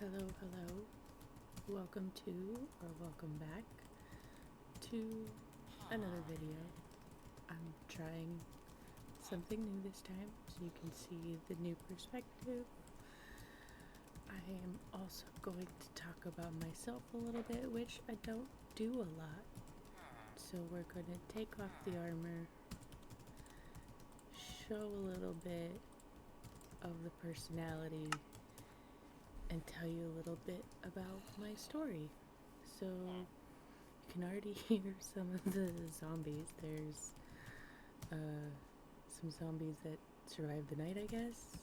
Hello, hello. Welcome to, or welcome back to another video. I'm trying something new this time so you can see the new perspective. I am also going to talk about myself a little bit, which I don't do a lot. So we're going to take off the armor, show a little bit of the personality, and tell you a little bit about my story. So you can already hear some of the zombies. There's some zombies that survive the night, I guess.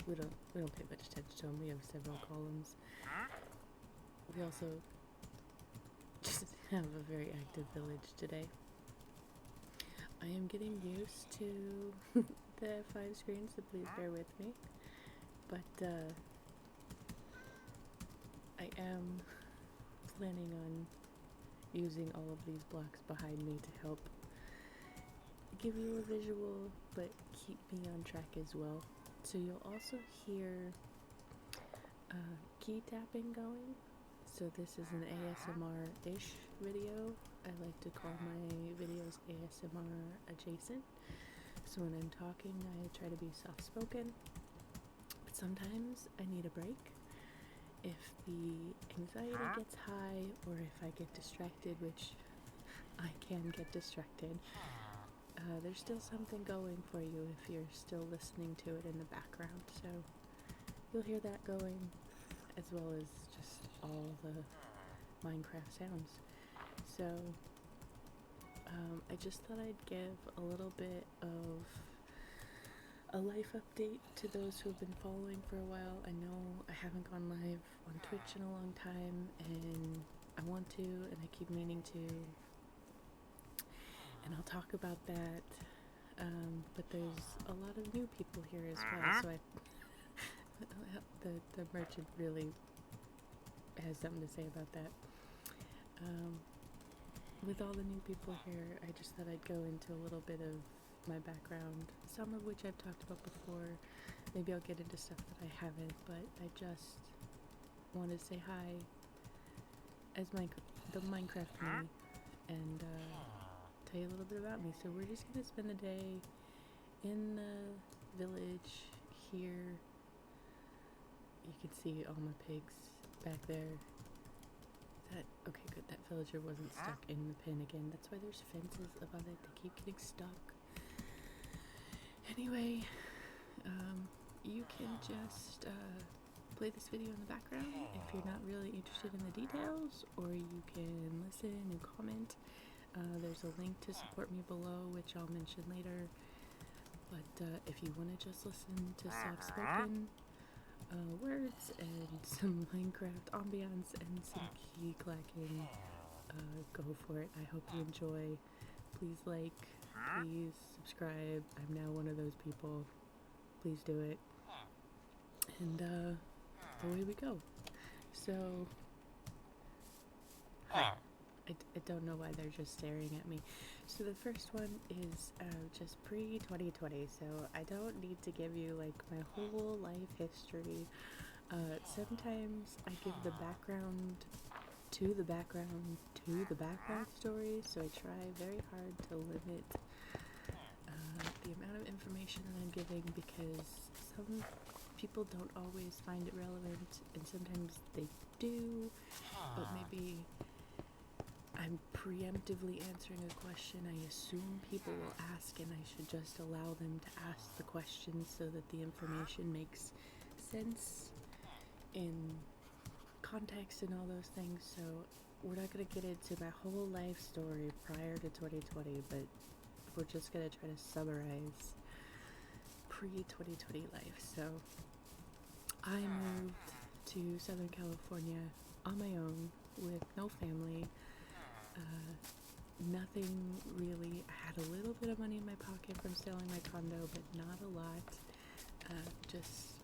We don't pay much attention to them. We have several columns. We also just have a very active village today. I am getting used to the F5 screen, so please bear with me. But I am planning on using all of these blocks behind me to help give you a visual, but keep me on track as well. So you'll also hear key tapping going. So this is an ASMR-ish video. I like to call my videos ASMR adjacent. So when I'm talking, I try to be soft-spoken. But sometimes I need a break. If the anxiety gets high or if I get distracted, which I can get distracted, there's still something going for you if you're still listening to it in the background. So you'll hear that going as well as just all the Minecraft sounds. So I just thought I'd give a little bit of a life update to those who have been following for a while. I know I haven't gone live on Twitch in a long time, and I want to, and I keep meaning to, and I'll talk about that. But there's a lot of new people here as well, so the merchant really has something to say about that. With all the new people here, I just thought I'd go into a little bit of my background, some of which I've talked about before. Maybe I'll get into stuff that I haven't, but I just wanted to say hi as the Minecraft me and tell you a little bit about me. So we're just gonna spend the day in the village here. You can see all my pigs back there. Okay, good, that villager wasn't stuck in the pen again. That's why there's fences above it. They keep getting stuck. Anyway, you can just play this video in the background if you're not really interested in the details, or you can listen and comment. There's a link to support me below, which I'll mention later. But if you want to just listen to soft-spoken words and some Minecraft ambiance and some key clacking, go for it. I hope you enjoy. Please like, please subscribe. I'm now one of those people. Please do it. And away we go. So hi. I don't know why they're just staring at me. So the first one is just pre-2020, so I don't need to give you like my whole life history. Sometimes I give the background to the background to the background story, so I try very hard to limit the amount of information that I'm giving, because some people don't always find it relevant, and sometimes they do, but maybe I'm preemptively answering a question I assume people will ask, and I should just allow them to ask the question so that the information makes sense in context and all those things. So we're not going to get into my whole life story prior to 2020, but we're just going to try to summarize pre-2020 life. So I moved to Southern California on my own with no family. Nothing really. I had a little bit of money in my pocket from selling my condo, but not a lot. Just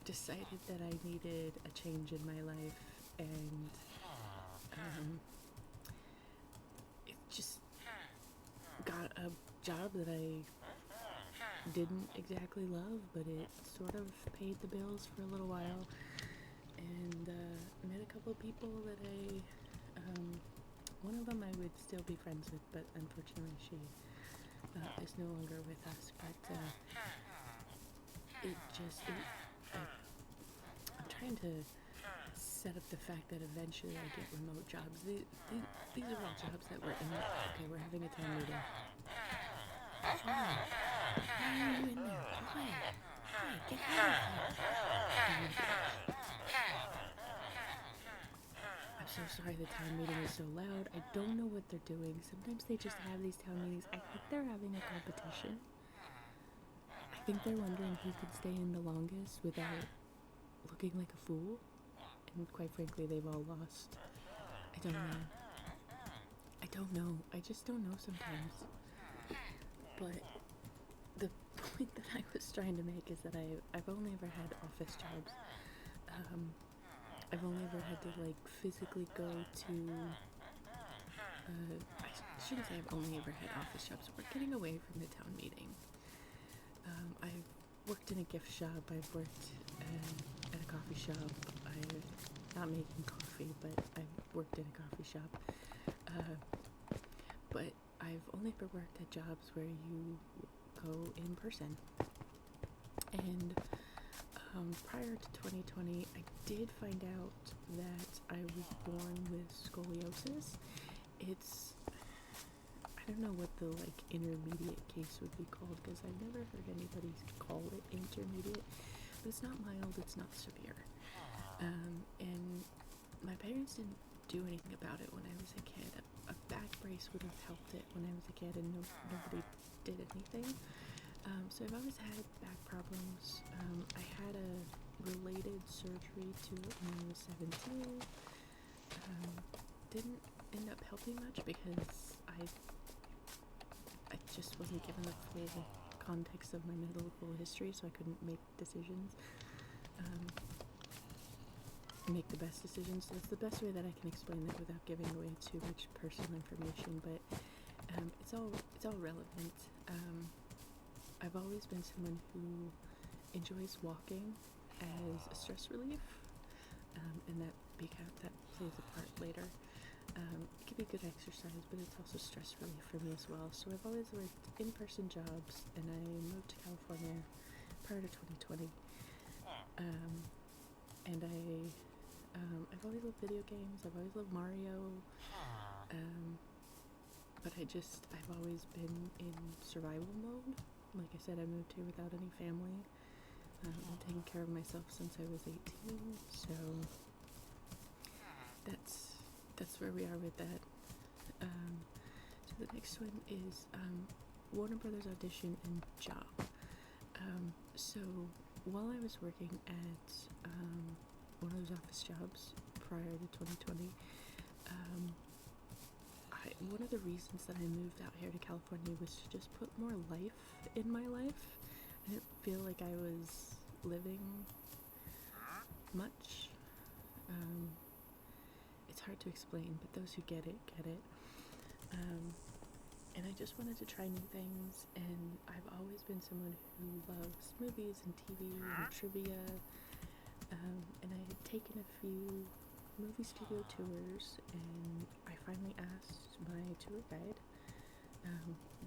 decided that I needed a change in my life, and it just got a job that I didn't exactly love, but it sort of paid the bills for a little while. and met a couple people that one of them I would still be friends with, but unfortunately she is no longer with us. But I'm trying to set up the fact that eventually I get remote jobs. These are all jobs that were in. Okay, we're having a town meeting. Why are you in there? Why? Hey, get out of here! I'm so sorry the town meeting is so loud. I don't know what they're doing. Sometimes they just have these town meetings. I think they're having a competition. I think they're wondering who could stay in the longest without looking like a fool. And quite frankly, they've all lost. I don't know. I don't know. I just don't know sometimes. But the point that I was trying to make is that I've only ever had office jobs. I've only ever had to like physically go to. I shouldn't say I've only ever had office jobs. We're getting away from the town meeting. I've worked in a gift shop. I've worked at a coffee shop. I'm not making coffee, but I've worked in a coffee shop. But I've only ever worked at jobs where you go in person. And prior to 2020, I did find out that I was born with scoliosis. I don't know what the like intermediate case would be called, because I've never heard anybody call it intermediate, but it's not mild, it's not severe. And my parents didn't do anything about it when I was a kid. A back brace would have helped it when I was a kid, and nobody did anything. So I've always had back problems. I had a related surgery to it when I was 17. Didn't end up helping much because I just wasn't given the full context of my medical history, so I couldn't make decisions, make the best decisions. So that's the best way that I can explain that without giving away too much personal information, but it's all relevant. I've always been someone who enjoys walking as a stress relief, and that plays a part later. It can be good exercise, but it's also stress relief for me as well. So I've always worked in-person jobs, and I moved to California prior to 2020. And I've always loved video games. I've always loved Mario. But I've always been in survival mode. Like I said, I moved here without any family. I've been taking care of myself since I was 18, so that's where we are with that. So the next one is Warner Brothers audition and job. So while I was working at one of those office jobs prior to 2020, one of the reasons that I moved out here to California was to just put more life in my life. I didn't feel like I was living much. It's hard to explain, but those who get it, get it. And I just wanted to try new things, and I've always been someone who loves movies and TV and trivia, and I had taken a few movie studio tours, and I finally asked my tour guide.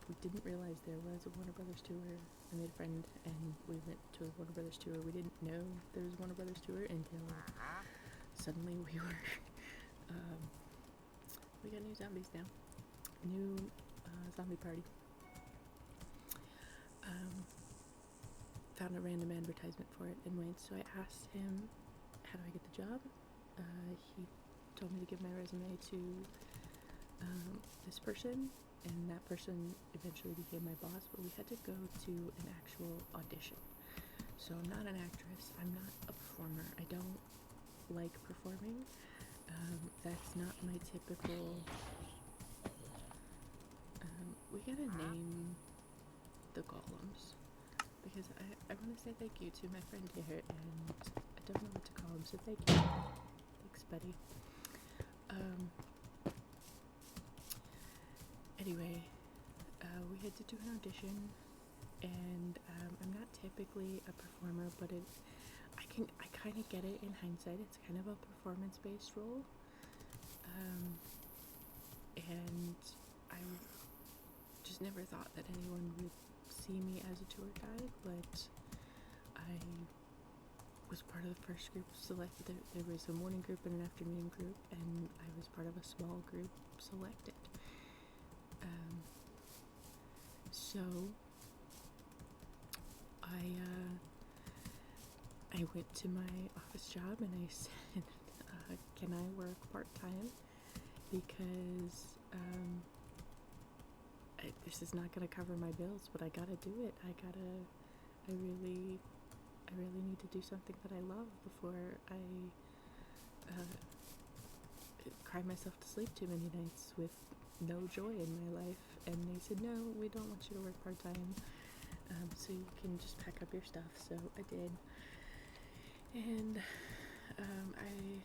We didn't realize there was a Warner Brothers tour. I made a friend, and we went to a Warner Brothers tour. We didn't know there was a Warner Brothers tour until suddenly we were we got new zombies now. New zombie party. Found a random advertisement for it and went. So I asked him, how do I get the job? He told me to give my resume to this person, and that person eventually became my boss, but we had to go to an actual audition. So I'm not an actress, I'm not a performer, I don't like performing. That's not my typical. We gotta name the golems, because I want to say thank you to my friend here, and I don't know what to call him, so thank you. Thanks, buddy. Anyway, we had to do an audition, and I'm not typically a performer, but I I kind of get it in hindsight. It's kind of a performance-based role. And I just never thought that anyone would see me as a tour guide, but I was part of the first group selected. There was a morning group and an afternoon group, and I was part of a small group selected. So I went to my office job and I said, can I work part-time? Because this is not going to cover my bills, but I gotta do it. I really need to do something that I love before I cry myself to sleep too many nights with no joy in my life. And they said, no, we don't want you to work part-time, so you can just pack up your stuff. So I did. And I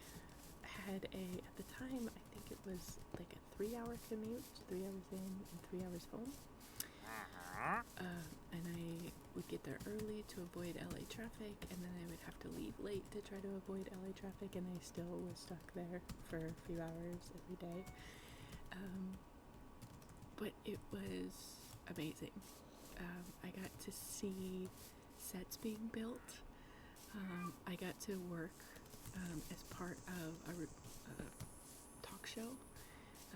had at the time, I think it was like a 3-hour commute, 3 hours in and 3 hours home. And I would get there early to avoid LA traffic, and then I would have to leave late to try to avoid LA traffic, and I still was stuck there for a few hours every day. But it was amazing. I got to see sets being built. I got to work as part of a talk show.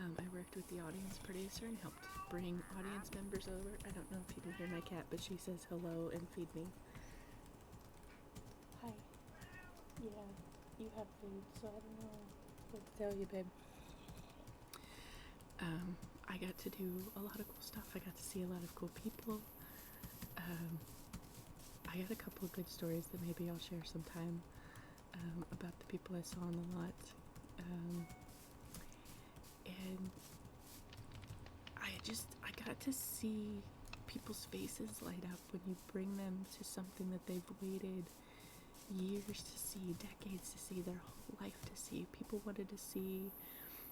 I worked with the audience producer and helped bring audience members over. I don't know if you can hear my cat, but she says hello and feed me. Hi. Yeah, you have food, so I don't know what to tell you, babe. I got to do a lot of cool stuff. I got to see a lot of cool people. I got a couple of good stories that maybe I'll share sometime about the people I saw on the lot. And I got to see people's faces light up when you bring them to something that they've waited years to see, decades to see, their whole life to see. People wanted to see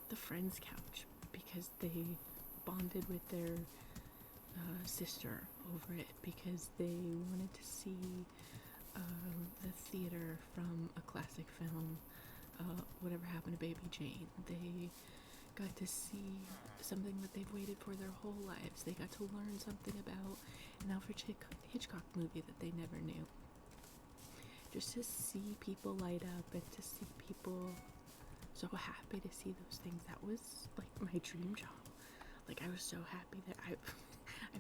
the Friends couch because they bonded with their sister over it, because they wanted to see the theater from a classic film, Whatever Happened to Baby Jane. They got to see something that they've waited for their whole lives. They got to learn something about an Alfred Hitchcock movie that they never knew. Just to see people light up and to see people so happy to see those things, that was like my dream job. Like, I was so happy that I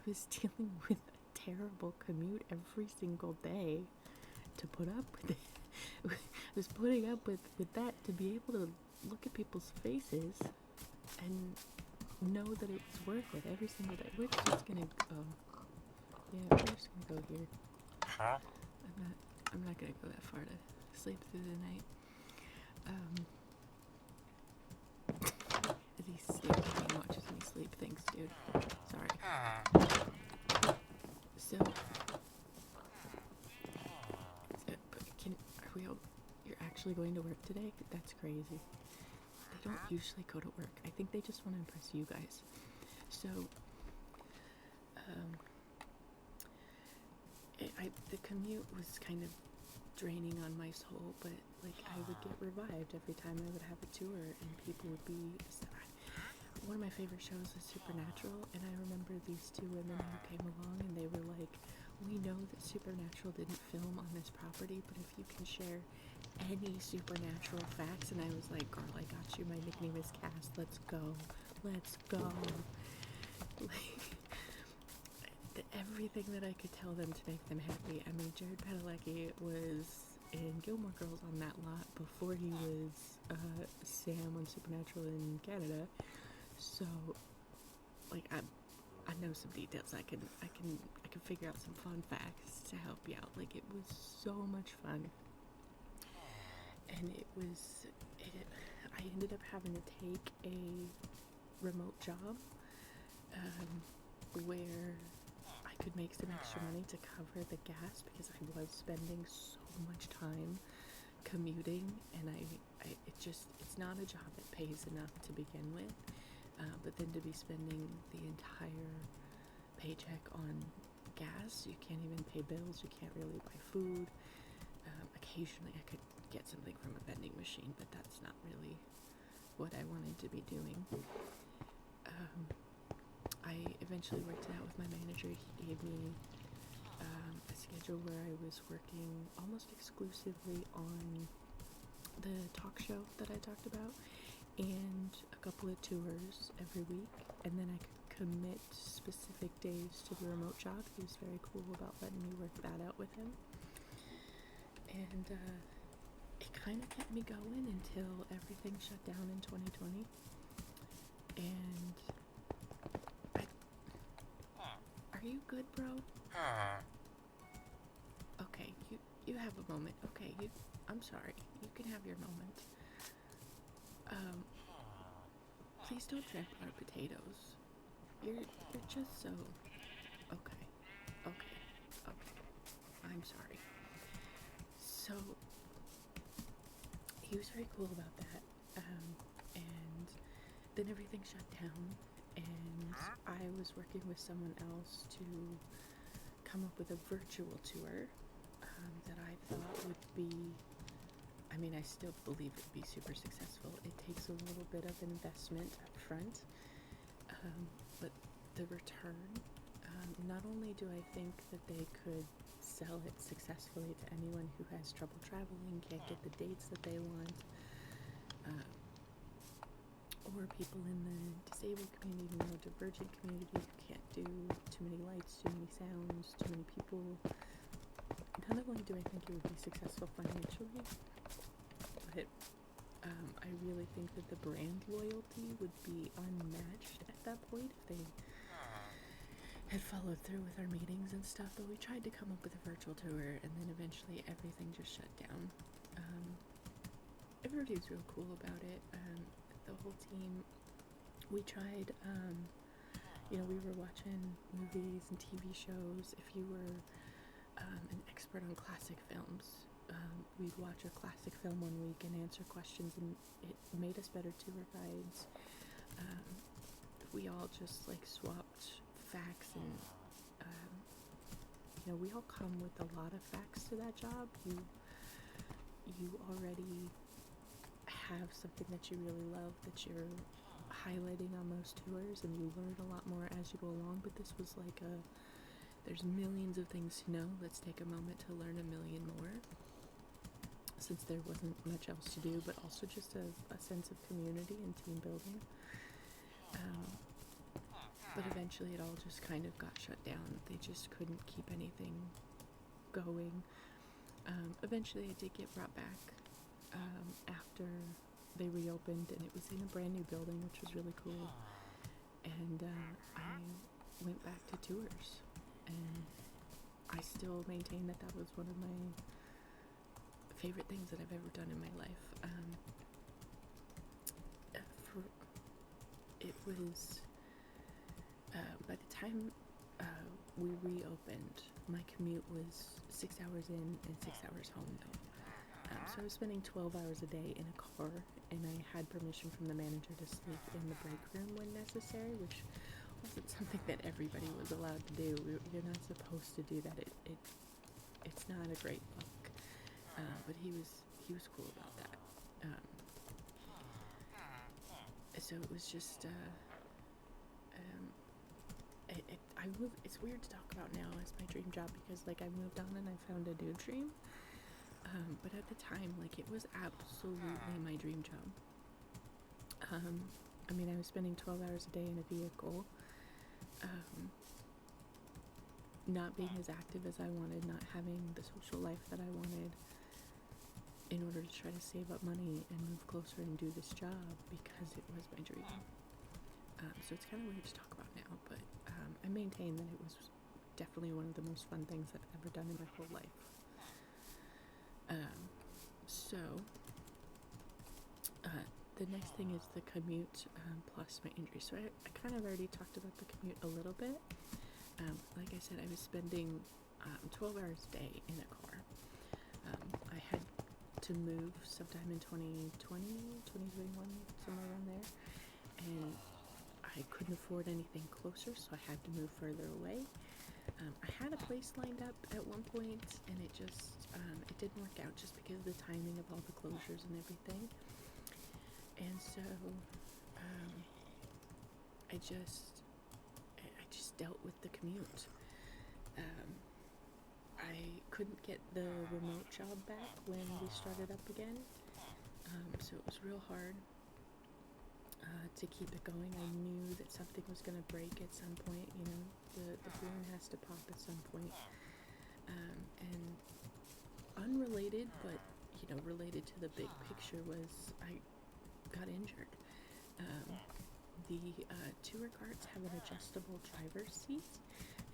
was dealing with a terrible commute every single day to put up with it. I was putting up with that to be able to look at people's faces and know that it was worth it every single day. We're just gonna go. Yeah, we're just gonna go here. Huh? I'm not gonna go that far to sleep through the night. As he sleeps and watches me sleep. Thanks, dude. Sorry. So, are we all? You're actually going to work today? That's crazy. They don't usually go to work. I think they just want to impress you guys. So, the commute was kind of draining on my soul, but like I would get revived every time I would have a tour, and people would be. One of my favorite shows is Supernatural, and I remember these two women who came along, and they were like, "We know that Supernatural didn't film on this property, but if you can share any Supernatural facts," and I was like, "Girl, I got you. My nickname is Cass. Let's go. Let's go." Like, everything that I could tell them to make them happy. I mean, Jared Padalecki was in Gilmore Girls on that lot before he was Sam on Supernatural in Canada. So, like, I know some details. I can figure out some fun facts to help you out. Like, it was so much fun, and I ended up having to take a remote job where I could make some extra money to cover the gas, because I was spending so much time commuting, and it's not a job that pays enough to begin with. But then to be spending the entire paycheck on gas, you can't even pay bills, you can't really buy food. occasionally I could get something from a vending machine, but that's not really what I wanted to be doing. I eventually worked it out with my manager. He gave me a schedule where I was working almost exclusively on the talk show that I talked about and a couple of tours every week, and then I could commit specific days to the remote job. He was very cool about letting me work that out with him, and it kind of kept me going until everything shut down in 2020. And are you good, bro? Okay, you have a moment. Okay, I'm sorry. You can have your moment. Please don't trample our potatoes. You're just so... Okay. I'm sorry. So, he was very cool about that. And then everything shut down, and I was working with someone else to come up with a virtual tour that I thought would be, I mean, I still believe it would be super successful. It takes a little bit of investment up front, but the return, not only do I think that they could sell it successfully to anyone who has trouble traveling, can't get the dates that they want, or people in the disabled community, neurodivergent community who can't do too many lights, too many sounds, too many people. Not only do I think it would be successful financially, but I really think that the brand loyalty would be unmatched at that point if they had followed through with our meetings and stuff. But we tried to come up with a virtual tour, and then eventually everything just shut down. Everybody was real cool about it. The whole team, we tried, we were watching movies and TV shows. If you were an expert on classic films, we'd watch a classic film one week and answer questions, and it made us better tour guides. We all just swapped facts, and we all come with a lot of facts to that job. You already have something that you really love that you're highlighting on those tours, and you learn a lot more as you go along. But this was there's millions of things to know. Let's take a moment to learn a million more, since there wasn't much else to do, but also just a sense of community and team building. But eventually it all just kind of got shut down. They just couldn't keep anything going. Eventually it did get brought back after they reopened, and it was in a brand new building, which was really cool. And I went back to tours, and I still maintain that was one of my favorite things that I've ever done in my life. It was by the time we reopened, my commute was 6 hours in and 6 hours home though. So I was spending 12 hours a day in a car, and I had permission from the manager to sleep in the break room when necessary, which wasn't something that everybody was allowed to do. You're not supposed to do that. It's not a great look. But he was cool about that. So it was just it's weird to talk about now as my dream job, because I moved on and I found a new dream. But at the time, it was absolutely my dream job. I was spending 12 hours a day in a vehicle, not being as active as I wanted, not having the social life that I wanted, in order to try to save up money and move closer and do this job because it was my dream. So it's kind of weird to talk about now, but I maintain that it was definitely one of the most fun things I've ever done in my whole life. The next thing is the commute plus my injury. So I kind of already talked about the commute a little bit. Like I said, I was spending 12 hours a day in a car. I had to move sometime in 2020, 2021, somewhere around there, and I couldn't afford anything closer, so I had to move further away. I had a place lined up at one point, and it just it didn't work out just because of the timing of all the closures and everything. And so I just dealt with the commute. I couldn't get the remote job back when we started up again, so it was real hard to keep it going. I knew that something was going to break at some point. You know, the balloon has to pop at some point. And unrelated, but you know, related to the big picture, was I got injured. The tour carts have an adjustable driver's seat,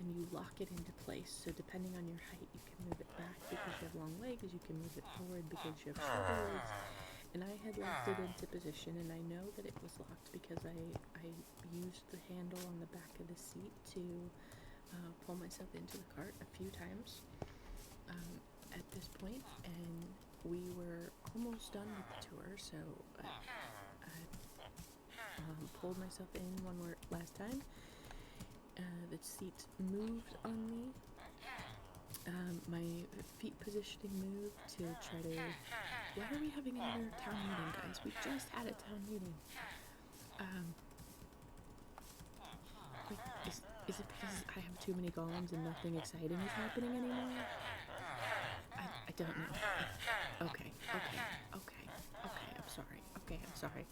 and you lock it into place. So depending on your height, you can move it back because you have long legs. You can move it forward because you have shorter legs. And I had locked it into position, and I know that it was locked because I used the handle on the back of the seat to pull myself into the cart a few times at this point, and we were almost done with the tour, so I pulled myself in one more last time. The seat moved on me. My feet positioning moved to try to... Why are we having another town meeting, guys? We just had a town meeting. Wait, is it because I have too many golems and nothing exciting is happening anymore? I don't know. Okay, I'm sorry.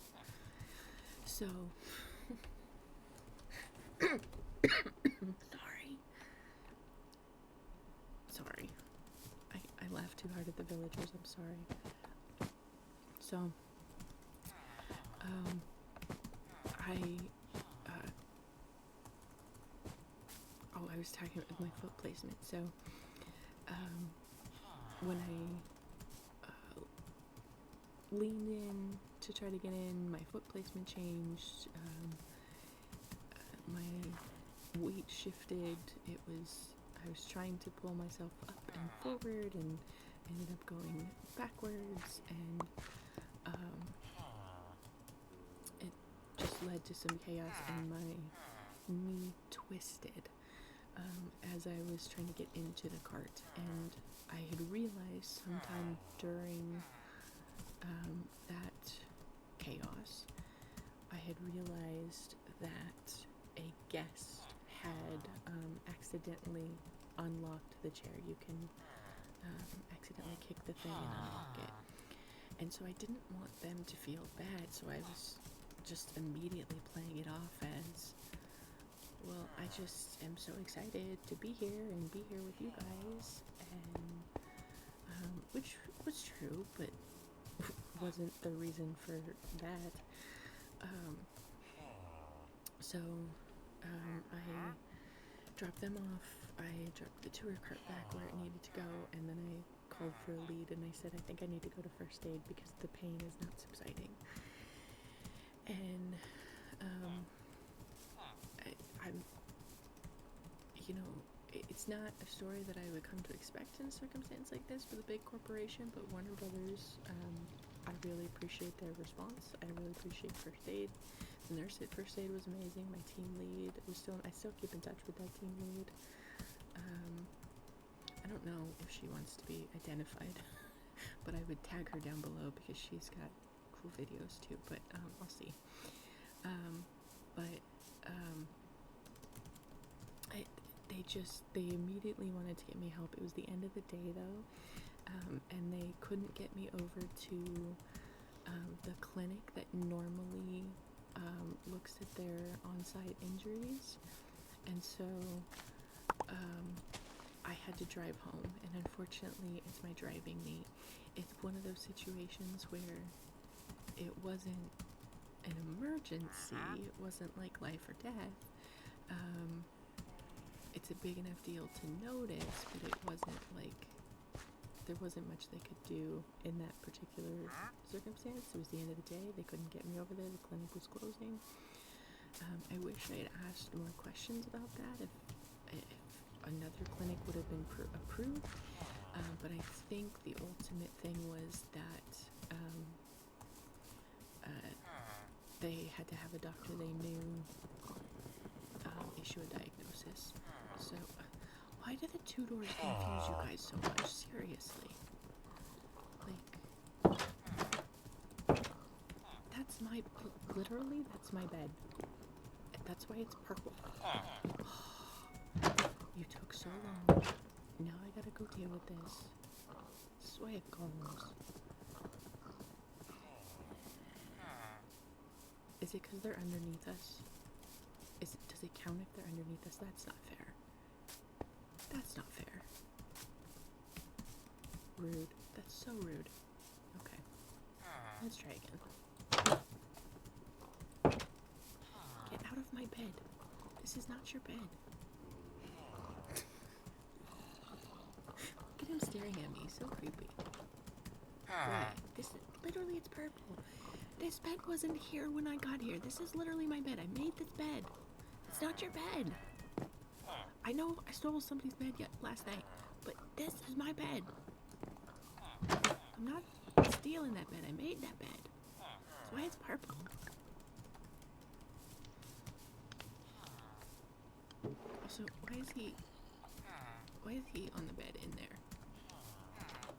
So... Sorry. I laughed too hard at the villagers, I'm sorry. So, I was talking about my foot placement. So, when I leaned in to try to get in, my foot placement changed, my weight shifted. I was trying to pull myself up and forward, and ended up going backwards, and it just led to some chaos, and my knee twisted as I was trying to get into the cart. And I had realized sometime during that chaos, I had realized that a guest had accidentally unlocked the chair. You can accidentally kick the thing and unlock it. And so I didn't want them to feel bad, so I was just immediately playing it off as, well, I just am so excited to be here and be here with you guys, and which was true, but wasn't the reason for that. So I dropped them off. I dropped the tour cart back where it needed to go, and then I called for a lead, and I said, I think I need to go to first aid because the pain is not subsiding. And I'm, you know, it's not a story that I would come to expect in a circumstance like this with a big corporation, but Warner Brothers, I really appreciate their response. I really appreciate first aid. The nurse at first aid was amazing. My team lead I still keep in touch with that team lead. I don't know if she wants to be identified, but I would tag her down below because she's got cool videos too, but I'll see. They immediately wanted to get me help. It was the end of the day though, and they couldn't get me over to the clinic that normally looks at their on-site injuries, and so I had to drive home, and unfortunately it's my driving knee. It's one of those situations where it wasn't an emergency, it wasn't like life or death. It's a big enough deal to notice, but it wasn't like, there wasn't much they could do in that particular circumstance. It was the end of the day, they couldn't get me over there, the clinic was closing. I wish I had asked more questions about that, if another clinic would have been approved, but I think the ultimate thing was that they had to have a doctor they knew issue a diagnosis. So Why do the two doors confuse you guys so much? Seriously. Like, that's my, literally, that's my bed. That's why it's purple. You took so long. Now I gotta go deal with this. This is why it goes. Is it because they're underneath us? Does it count if they're underneath us? That's not fair. That's not fair. Rude. That's so rude. Okay. Let's try again. Get out of my bed. This is not your bed. Look at him staring at me. So creepy. Wait. Literally, it's purple. This bed wasn't here when I got here. This is literally my bed. I made this bed. It's not your bed. I know I stole somebody's bed last night, but this is my bed. I'm not stealing that bed. I made that bed. That's why it's purple. Also, why is he on the bed in there?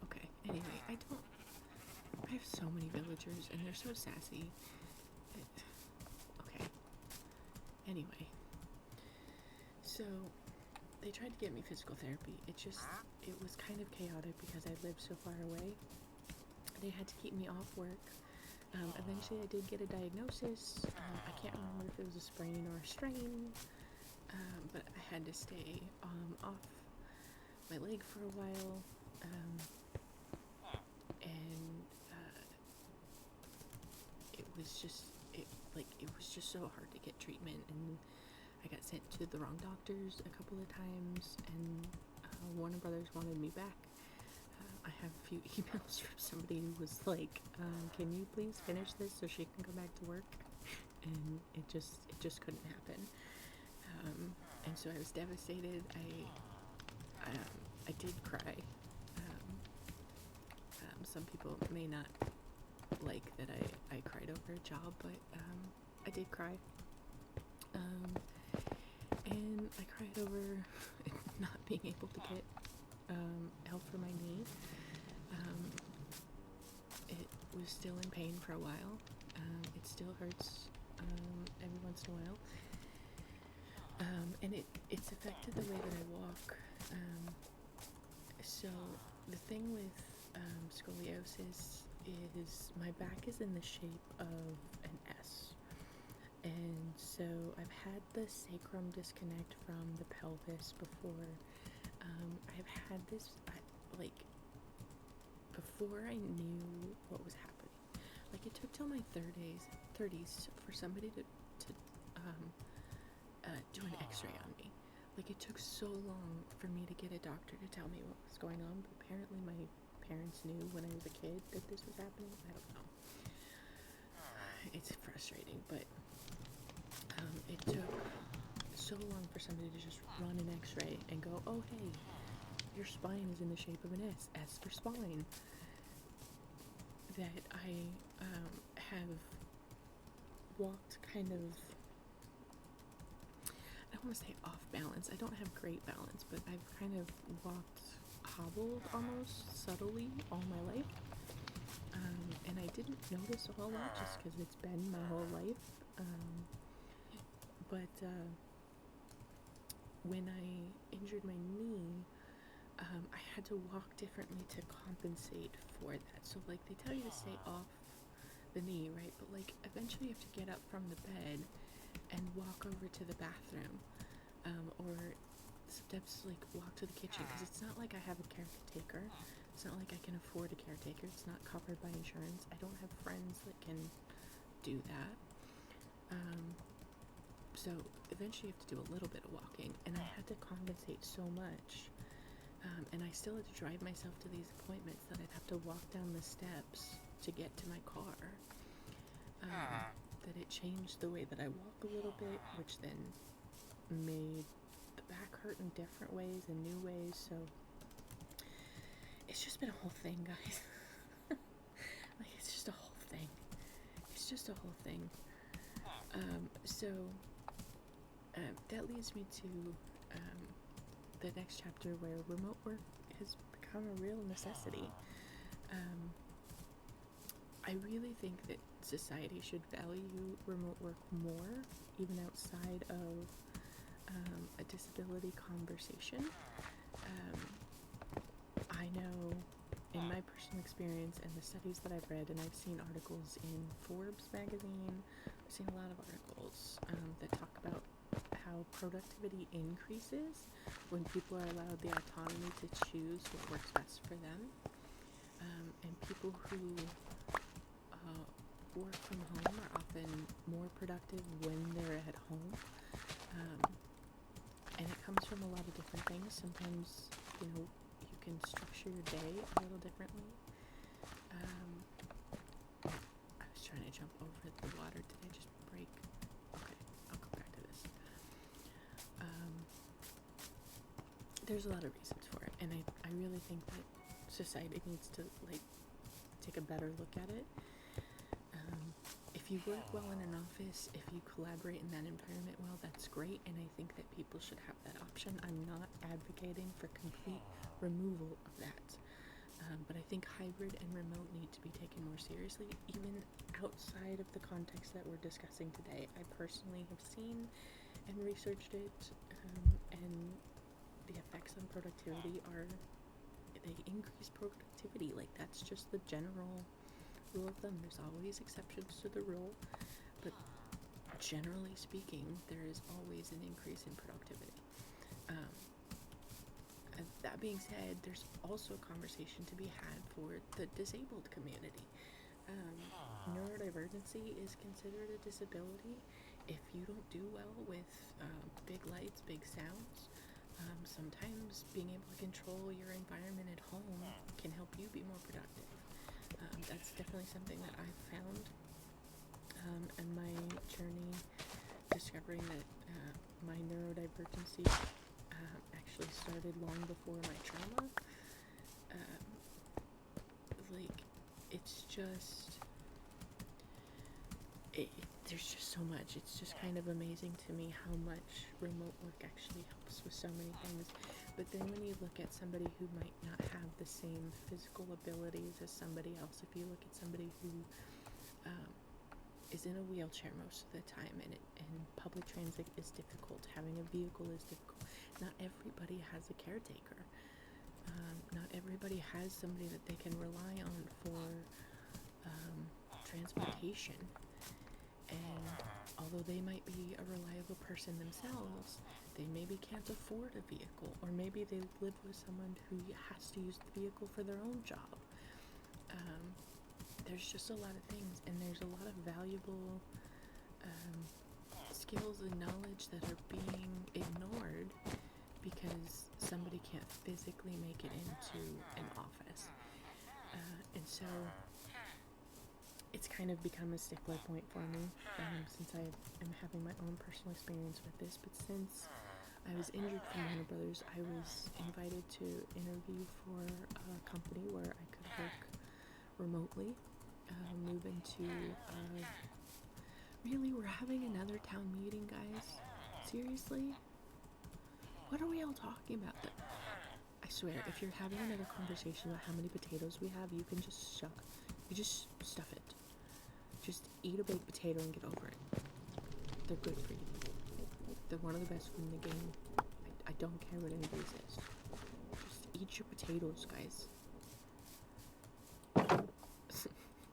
Okay, anyway, I have so many villagers and they're so sassy. Okay. Anyway. So, they tried to get me physical therapy. It was kind of chaotic because I lived so far away. They had to keep me off work. Eventually I did get a diagnosis. I can't remember if it was a sprain or a strain. But I had to stay off my leg for a while. It was just so hard to get treatment, and I got sent to the wrong doctors a couple of times, and Warner Brothers wanted me back. I have a few emails from somebody who was like, can you please finish this so she can go back to work? And it just couldn't happen. And so I was devastated. I did cry. Some people may not like that I cried over a job, but I did cry. And I cried over not being able to get help for my knee. It was still in pain for a while. It still hurts every once in a while. And it's affected the way that I walk. So the thing with scoliosis is my back is in the shape of an S. And so I've had the sacrum disconnect from the pelvis before. I've had this, before I knew what was happening. Like, it took till my 30s for somebody to do an x-ray on me. Like, it took so long for me to get a doctor to tell me what was going on, but apparently my parents knew when I was a kid that this was happening. I don't know. It's frustrating, but it took so long for somebody to just run an x-ray and go, oh hey, your spine is in the shape of an S for spine, that I have walked kind of, I don't want to say off balance. I don't have great balance, but I've kind of walked hobbled almost subtly all my life. And I didn't notice all that just because it's been my whole life. But when I injured my knee, I had to walk differently to compensate for that. So, like, they tell you to stay off the knee, right? But, like, eventually you have to get up from the bed and walk over to the bathroom, or sometimes, like, walk to the kitchen, because it's not like I have a caretaker. It's not like I can afford a caretaker. It's not covered by insurance. I don't have friends that can do that. So eventually you have to do a little bit of walking, and I had to compensate so much. And I still had to drive myself to these appointments that I'd have to walk down the steps to get to my car. That it changed the way that I walk a little bit, which then made the back hurt in different ways and new ways. So it's just been a whole thing, guys. Like, it's just a whole thing. It's just a whole thing. So that leads me to the next chapter where remote work has become a real necessity. I really think that society should value remote work more, even outside of a disability conversation. I know in my personal experience and the studies that I've read, and I've seen articles in Forbes magazine, I've seen a lot of articles that talk about how productivity increases when people are allowed the autonomy to choose what works best for them. And people who work from home are often more productive when they're at home. And it comes from a lot of different things. Sometimes, you can structure your day a little differently. I was trying to jump over the water. Did I just break? Okay, I'll go back to this. There's a lot of reasons for it, and I really think that society needs to take a better look at it. If you work well in an office, if you collaborate in that environment well, that's great, and I think that people should have that option. I'm not advocating for complete removal of that, but I think hybrid and remote need to be taken more seriously, even outside of the context that we're discussing today. I personally have seen and researched it, and the effects on productivity they increase productivity. That's just the general rule of thumb. There's always exceptions to the rule, but generally speaking, there is always an increase in productivity. That being said, there's also a conversation to be had for the disabled community. Neurodivergency is considered a disability. If you don't do well with big lights, big sounds, sometimes being able to control your environment at home can help you be more productive. That's definitely something that I've found in my journey, discovering that my neurodivergency actually started long before my trauma. It's just, there's just so much. It's just kind of amazing to me how much remote work actually helps with so many things. But then when you look at somebody who might not have the same physical abilities as somebody else, if you look at somebody who is in a wheelchair most of the time, and public transit is difficult, having a vehicle is difficult. Not everybody has a caretaker. Not everybody has somebody that they can rely on for transportation. And although they might be a reliable person themselves, they maybe can't afford a vehicle, or maybe they live with someone who has to use the vehicle for their own job. There's just a lot of things, and there's a lot of valuable skills and knowledge that are being ignored because somebody can't physically make it into an office. And so it's kind of become a stickler point for me, since I am having my own personal experience with this. But since I was injured from Warner Brothers, I was invited to interview for a company where I could work remotely, move into really, we're having another town meeting, guys? Seriously? What are we all talking about? I swear, if you're having another conversation about how many potatoes we have, you can just stuff it. Just eat a baked potato and get over it. They're good for you. They're one of the best food in the game. I don't care what anybody says. Just eat your potatoes, guys.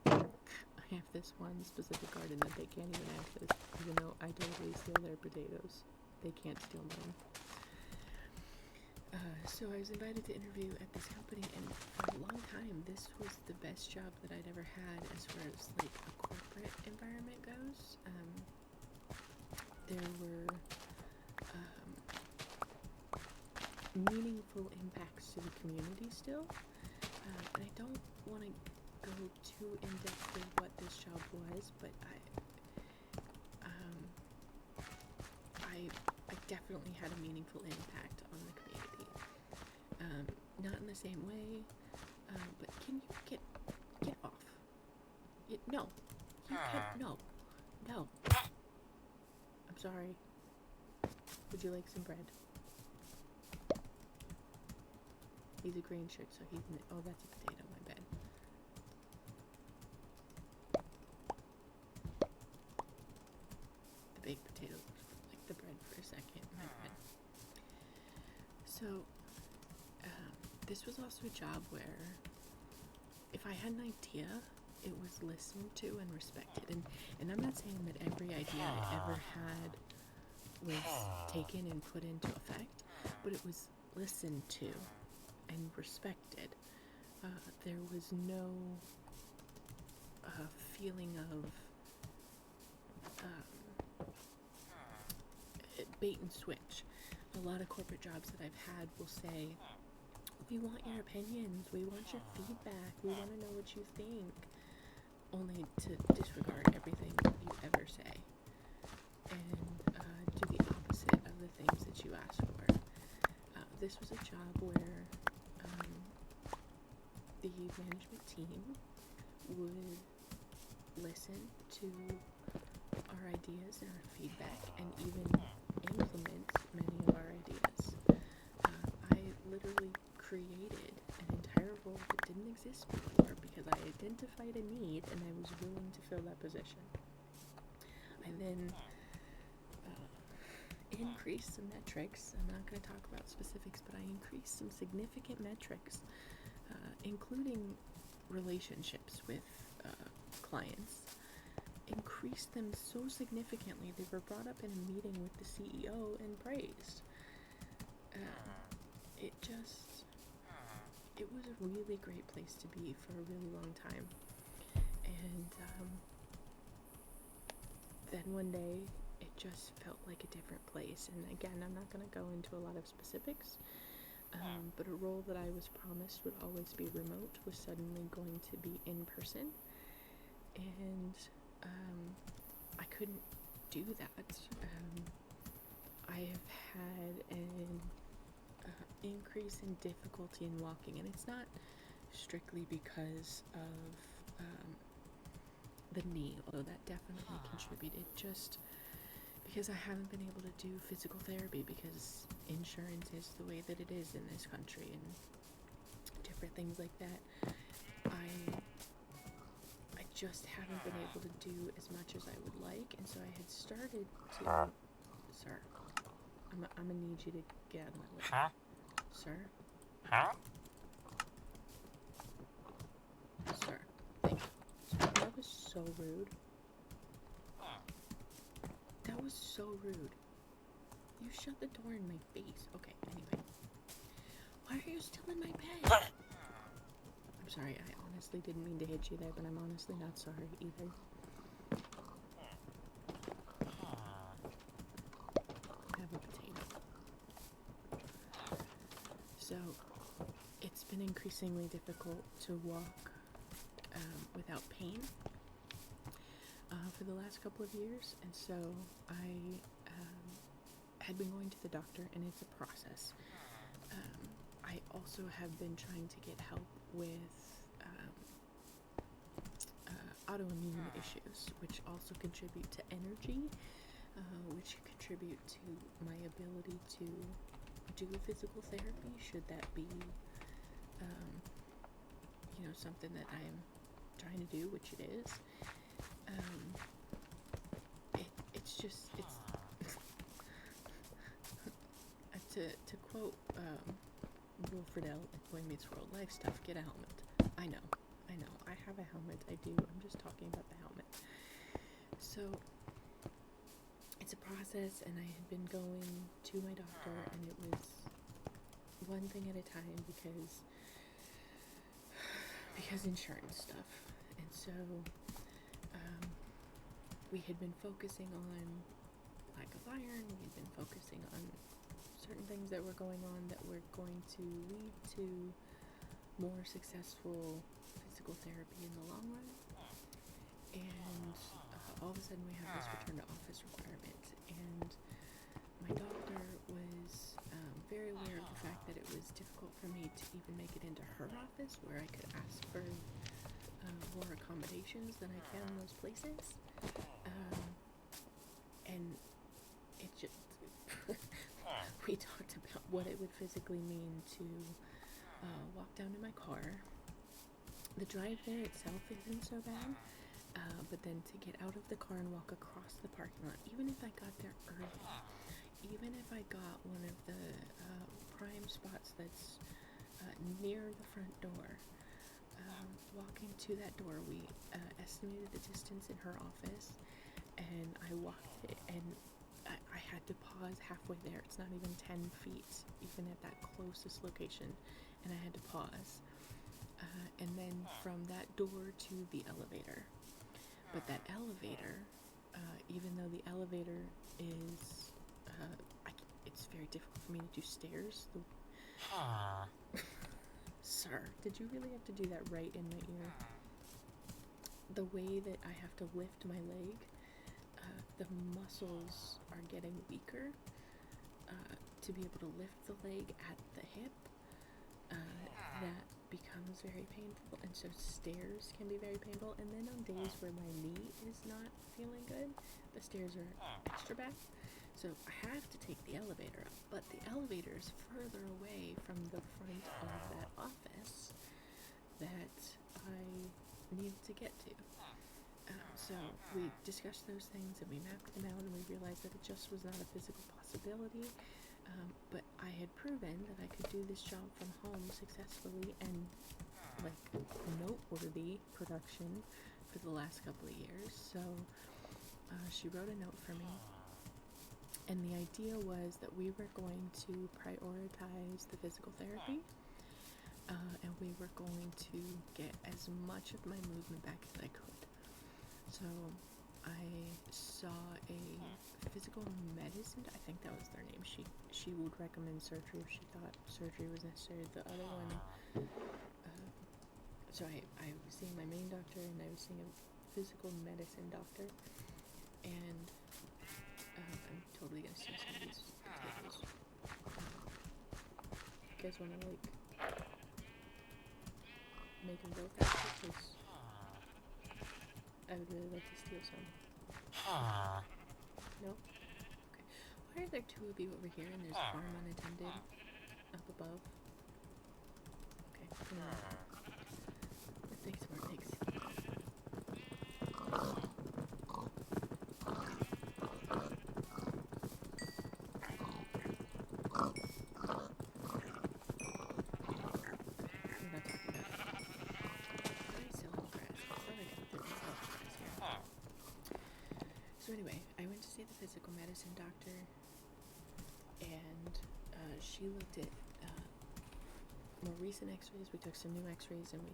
I have this one specific garden that they can't even access, even though I totally steal their potatoes. They can't steal mine. So I was invited to interview at this company, and for a long time, this was the best job that I'd ever had as far as a corporate environment goes. There were meaningful impacts to the community still, and I don't want to go too in depth with what this job was, but I definitely had a meaningful impact on the community. Not in the same way, but can you get off? No, you can't. No. I'm sorry. Would you like some bread? He's a green shirt, so he's oh, that's a potato, my bad. The baked potato looks like the bread for a second, my bad. So, this was also a job where if I had an idea, it was listened to and respected. And I'm not saying that every idea I ever had was taken and put into effect, but it was listened to and respected. There was no feeling of bait and switch. A lot of corporate jobs that I've had will say, we want your opinions, we want your feedback, we want to know what you think, only to disregard everything you ever say and do the opposite of the things that you ask for. This was a job where the management team would listen to our ideas and our feedback and even implement many of our ideas. I literally created an entire role that didn't exist before because I identified a need and I was willing to fill that position. I then increased some metrics. I'm not going to talk about specifics, but I increased some significant metrics, including relationships with clients. Increased them so significantly they were brought up in a meeting with the CEO and praised. It was a really great place to be for a really long time. And then one day it just felt like a different place. And again, I'm not going to go into a lot of specifics, but a role that I was promised would always be remote was suddenly going to be in person. And I couldn't do that. I have had an increase in difficulty in walking, and it's not strictly because of the knee, although that definitely contributed, just because I haven't been able to do physical therapy because insurance is the way that it is in this country and different things like that. I just haven't been able to do as much as I would like, and so I had started to... Sir, I'm gonna need you to get out of my way. Sir? Sir, thank you. That was so rude. That was so rude. You shut the door in my face. Okay, anyway. Why are you still in my bed? I'm sorry, I honestly didn't mean to hit you there, but I'm honestly not sorry either. Have a potato. So, it's been increasingly difficult to walk without pain for the last couple of years, and so I had been going to the doctor, and it's a process. I also have been trying to get help with autoimmune issues, which also contribute to energy, which contribute to my ability to do physical therapy, should that be something that I'm trying to do, which it is. To quote Will Friedle in Boy Meets World, life stuff, get a helmet. I know, I have a helmet, I do, I'm just talking about the helmet. So, it's a process, and I had been going to my doctor, and it was one thing at a time because insurance stuff. And so we had been focusing on lack of iron, we had been focusing on certain things that were going on that were going to lead to more successful physical therapy in the long run. And all of a sudden we have this return to office requirement, and my doctor was very aware of the fact that it was difficult for me to even make it into her office where I could ask for more accommodations than I can in those places. And it just we talked about what it would physically mean to walk down to my car. The drive there itself isn't so bad, but then to get out of the car and walk across the parking lot, even if I got there early, even if I got one of the prime spots that's near the front door, walking to that door, we estimated the distance in her office, and I walked it, and I had to pause halfway there. It's not even 10 feet, even at that closest location, and I had to pause. And then from that door to the elevator. But that elevator, even though the elevator is, it's very difficult for me to do stairs. Sir, did you really have to do that right in my ear? The way that I have to lift my leg, the muscles are getting weaker to be able to lift the leg at the hip. That becomes very painful, and so stairs can be very painful. And then on days where my knee is not feeling good, the stairs are extra bad. So I have to take the elevator up, but the elevator is further away from the front of that office that I needed to get to. So we discussed those things and we mapped them out, and we realized that it just was not a physical possibility. But I had proven that I could do this job from home successfully and like noteworthy production for the last couple of years. So she wrote a note for me, and the idea was that we were going to prioritize the physical therapy, and we were going to get as much of my movement back as I could. So I saw a physical medicine, I think that was their name. She would recommend surgery if she thought surgery was necessary. The other one, so I was seeing my main doctor, and I was seeing a physical medicine doctor, and I'm totally gonna steal some of these potatoes. You guys wanna like make them both after, because I would really like to steal some. No? Okay. Why are there two of you over here and there's farm unattended up above? Okay, it takes more pigs. We're not talking about that. Why are they selling grass? I feel like there's grass here. So anyway, I went to see the physical medicine doctor, and she looked at more recent x-rays. We took some new x-rays, and we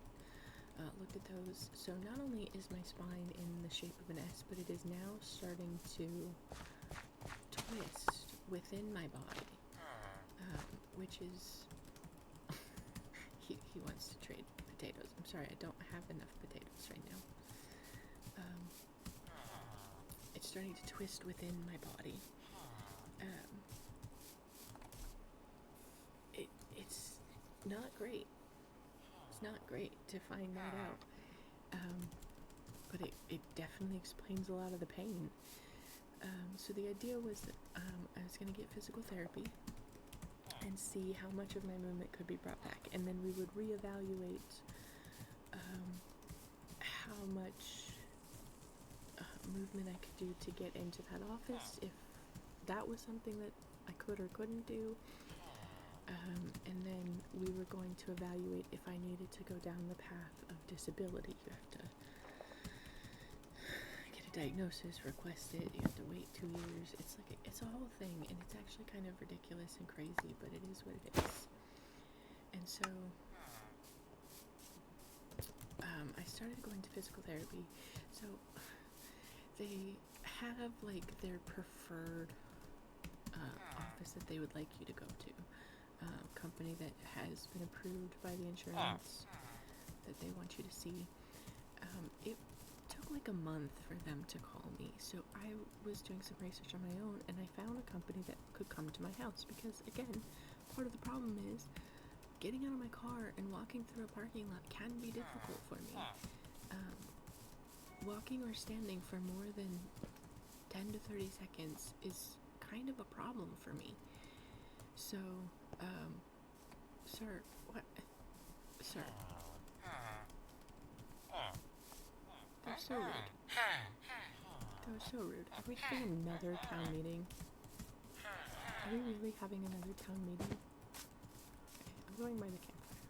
looked at those. So not only is my spine in the shape of an S, but it is now starting to twist within my body, which is he wants to trade potatoes. I'm sorry, I don't have enough potatoes right now. It's starting to twist within my body. It's not great. It's not great to find that out. But it definitely explains a lot of the pain. So the idea was that I was going to get physical therapy and see how much of my movement could be brought back. And then we would reevaluate how much movement I could do to get into that office, if that was something that I could or couldn't do. And then we were going to evaluate if I needed to go down the path of disability. You have to get a diagnosis, request it, you have to wait 2 years. It's like, it's a whole thing, and it's actually kind of ridiculous and crazy, but it is what it is. And so I started going to physical therapy. So they have like their preferred office that they would like you to go to, company that has been approved by the insurance that they want you to see. It took like a month for them to call me, so I was doing some research on my own, and I found a company that could come to my house, because again, part of the problem is getting out of my car and walking through a parking lot can be difficult for me. Walking or standing for more than 10 to 30 seconds is kind of a problem for me. So, sir, what? Sir. That was so rude. That was so rude. Are we having another town meeting? Are we really having another town meeting? Okay, I'm going by the campfire.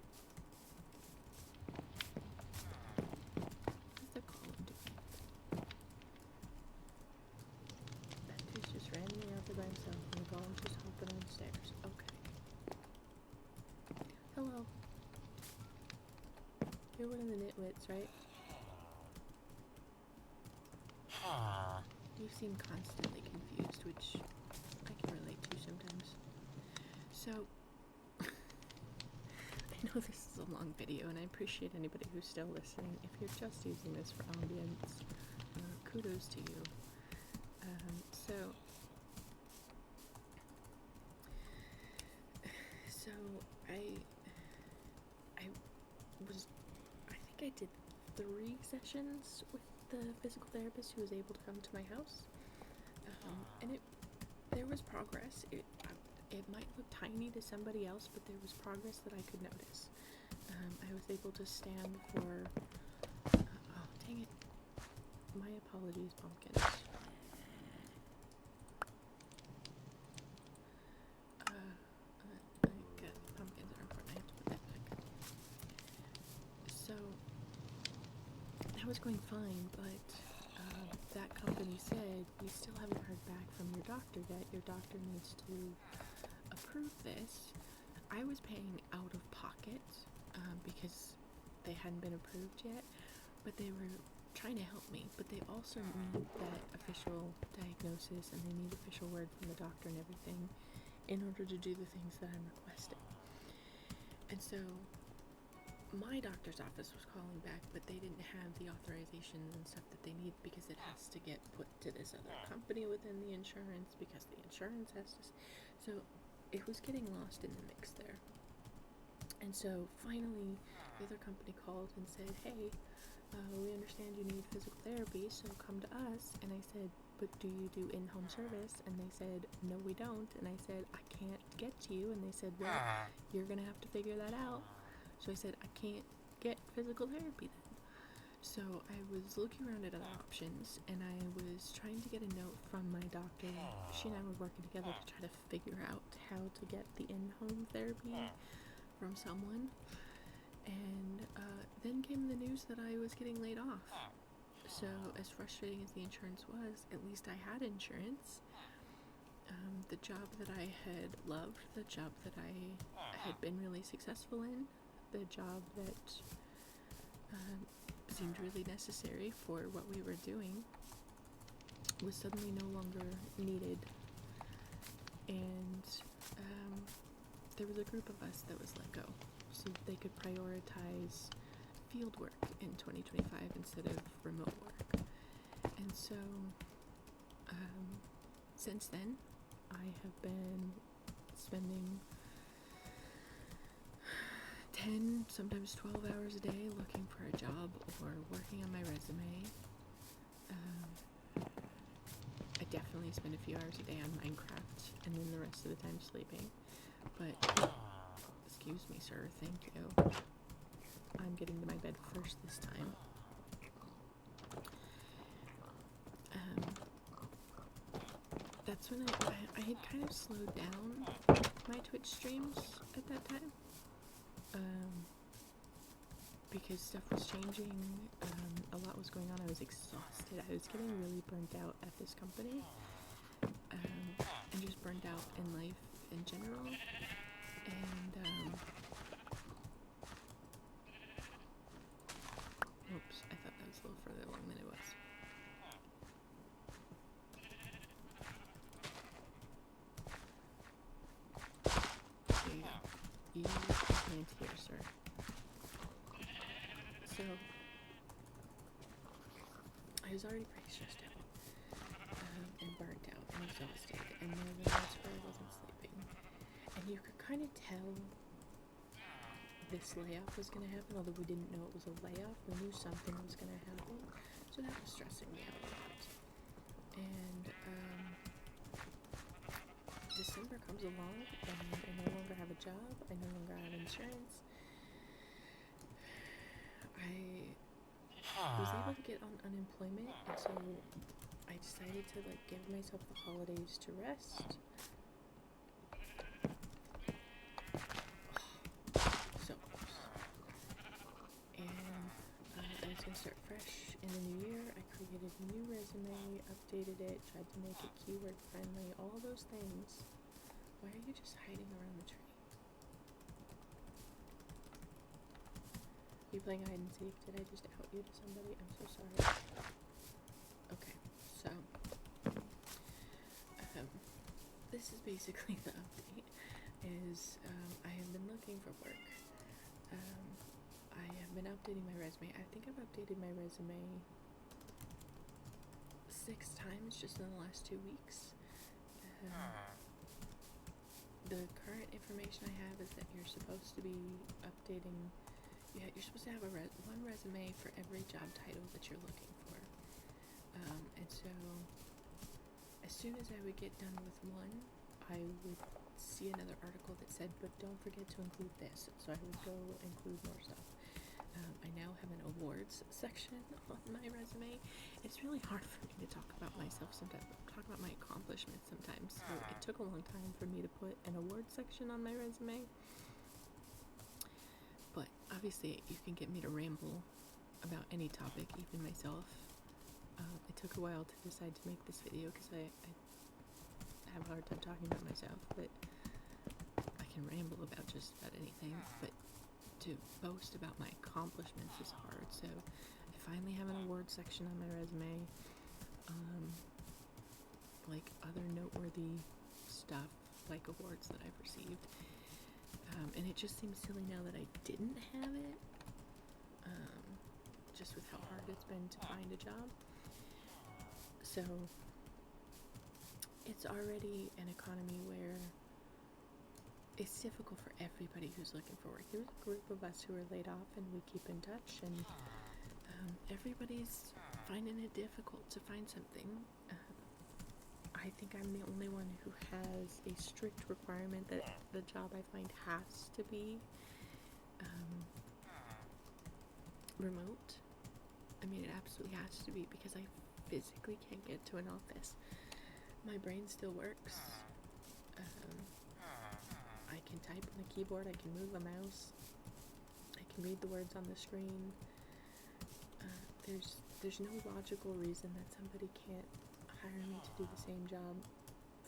What's the column doing? That dude's just randomly out there by himself and the golem's just hopping on the stairs. Okay. Hello. You're one of the nitwits, right? You seem constantly confused, which I can relate to sometimes. So, I know this is a long video, and I appreciate anybody who's still listening. If you're just using this for ambience, kudos to you. So I think I did 3 sessions with the physical therapist who was able to come to my house, and there was progress. It might look tiny to somebody else, but there was progress that I could notice. I was able to stand for, oh dang it, my apologies, pumpkins. Pumpkins are important, I have to put that back. So, that was going fine, but that company said, we still haven't heard back from your doctor yet. Your doctor needs to approve this. I was paying out of pocket because they hadn't been approved yet, but they were trying to help me. But they also need that official diagnosis, and they need official word from the doctor and everything in order to do the things that I'm requesting. And so my doctor's office was calling back, but they didn't have the authorizations and stuff that they need because it has to get put to this other company within the insurance, because the insurance has to. So it was getting lost in the mix there. And so finally, the other company called and said, hey, we understand you need physical therapy, so come to us. And I said, but do you do in-home service? And they said, no, we don't. And I said, I can't get to you. And they said, well, you're going to have to figure that out. So I said, I can't get physical therapy then. So I was looking around at other options, and I was trying to get a note from my doctor. She and I were working together to try to figure out how to get the in-home therapy from someone. And then came the news that I was getting laid off. So as frustrating as the insurance was, at least I had insurance. The job that I had loved, the job that I had been really successful in, the job that seemed really necessary for what we were doing, was suddenly no longer needed. And there was a group of us that was let go so that they could prioritize field work in 2025 instead of remote work. And so since then I have been spending 10, sometimes 12 hours a day looking for a job or working on my resume. I definitely spend a few hours a day on Minecraft, and then the rest of the time sleeping. But, excuse me, sir, thank you. I'm getting to my bed first this time. That's when I had kind of slowed down my Twitch streams at that time. Because stuff was changing, a lot was going on. I was exhausted. I was getting really burnt out at this company, and just burnt out in life in general. And oops, I thought that was a little further along than it was. There you go. You can't hear, sir. So, I was already pretty stressed out, and burnt out, and exhausted, and one of the nights where I wasn't sleeping. And you could kind of tell this layoff was going to happen, although we didn't know it was a layoff. We knew something was going to happen, so that was stressing me out a lot. And December comes along, and I no longer have a job, I no longer have insurance. I was able to get on unemployment, and so I decided to like give myself the holidays to rest. So close. And I was gonna start fresh in the new year. I created a new resume, updated it, tried to make it keyword friendly, all those things. Why are you just hiding around the tree? Are you playing hide and seek? Did I just out you to somebody? I'm so sorry. Okay, so this is basically the update. I have been looking for work. I have been updating my resume. I think I've updated my resume 6 times just in the last 2 weeks. The current information I have is that you're supposed to be updating. Yeah, you're supposed to have one resume for every job title that you're looking for. And so, as soon as I would get done with one, I would see another article that said, but don't forget to include this. So I would go include more stuff. I now have an awards section on my resume. It's really hard for me to talk about myself sometimes, talk about my accomplishments sometimes. So it took a long time for me to put an awards section on my resume. But obviously you can get me to ramble about any topic, even myself. It took a while to decide to make this video because I have a hard time talking about myself, but I can ramble about just about anything. But to boast about my accomplishments is hard, so I finally have an awards section on my resume, like other noteworthy stuff, like awards that I've received, and it just seems silly now that I didn't have it, just with how hard it's been to find a job. So it's already an economy where it's difficult for everybody who's looking for work. There's a group of us who are laid off and we keep in touch, and everybody's finding it difficult to find something. I think I'm the only one who has a strict requirement that the job I find has to be remote. I mean, it absolutely has to be, because I physically can't get to an office. My brain still works. I can type on a keyboard, I can move a mouse, I can read the words on the screen. There's no logical reason that somebody can't hire me to do the same job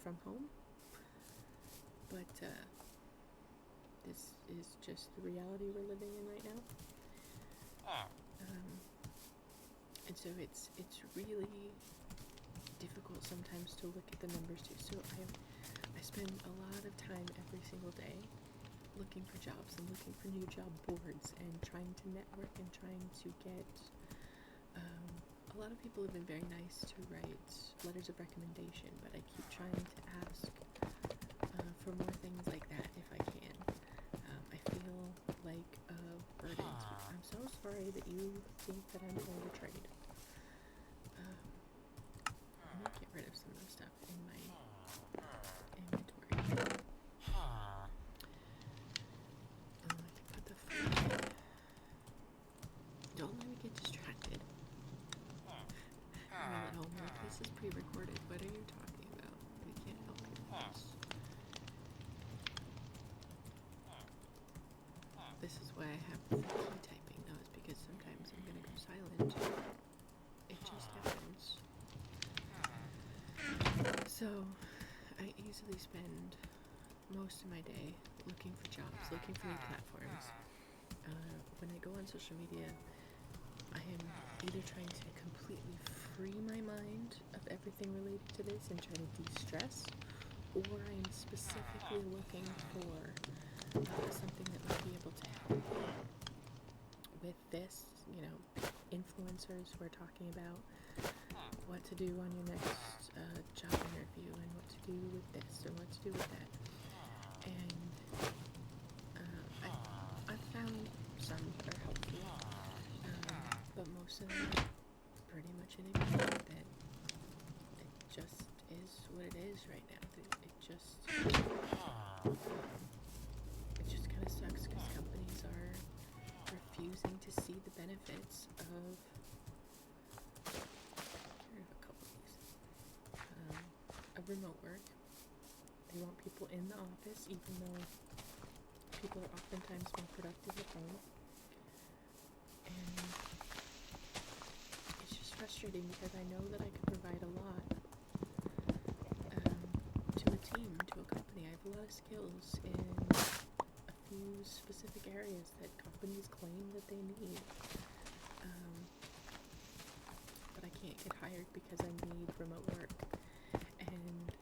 from home. But this is just the reality we're living in right now. And so it's really difficult sometimes to look at the numbers too. So I spend a lot of time every single day looking for jobs and looking for new job boards and trying to network and trying to get a lot of people have been very nice to write letters of recommendation, but I keep trying to ask for more things like that if I can. I feel like a burden. I'm so sorry that you think that I'm going to trade. Let me get rid of some of the stuff in my inventory. I can put the food in. Don't let me get distracted. You're all at home like, this is pre-recorded. What are you talking about? We can't help you with this. This is why I have the key typing nose, because sometimes I'm gonna go silent. It just happens. So I easily spend most of my day looking for jobs, looking for new platforms. When I go on social media, I am either trying to completely free my mind of everything related to this and try to de-stress, or I am specifically looking for something that would be able to help with this. You know, influencers who are talking about what to do on your next job interview and what to do with this and what to do with that. And I've found some that are helpful, but most of them are pretty much an agreement that it just is what it is right now. It just kind of sucks because companies are refusing to see the benefits of, here I have a couple of these, of remote work. They want people in the office, even though people are oftentimes more productive at home. And it's just frustrating because I know that I could provide a lot to a team, to a company. I have a lot of skills in a few specific areas that companies claim that they need. But I can't get hired because I need remote work. And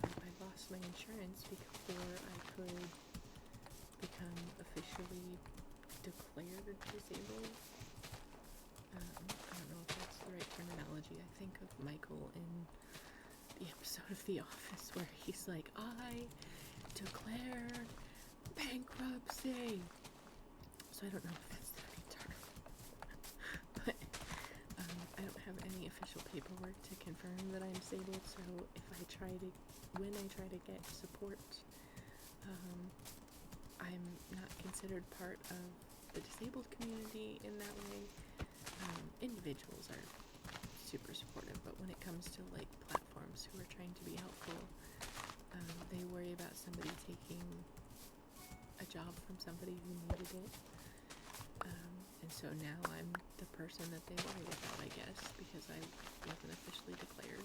I lost my insurance before I could become officially declared disabled. I don't know if that's the right terminology. I think of Michael in the episode of The Office where he's like, I declare bankruptcy. So I don't know if that's the right term. But I don't have any official paperwork to confirm that I'm disabled, so when I try to get support, I'm not considered part of the disabled community in that way. Individuals are super supportive, but when it comes to like platforms who are trying to be helpful, they worry about somebody taking a job from somebody who needed it. And so now I'm the person that they worry about, I guess, because I wasn't officially declared.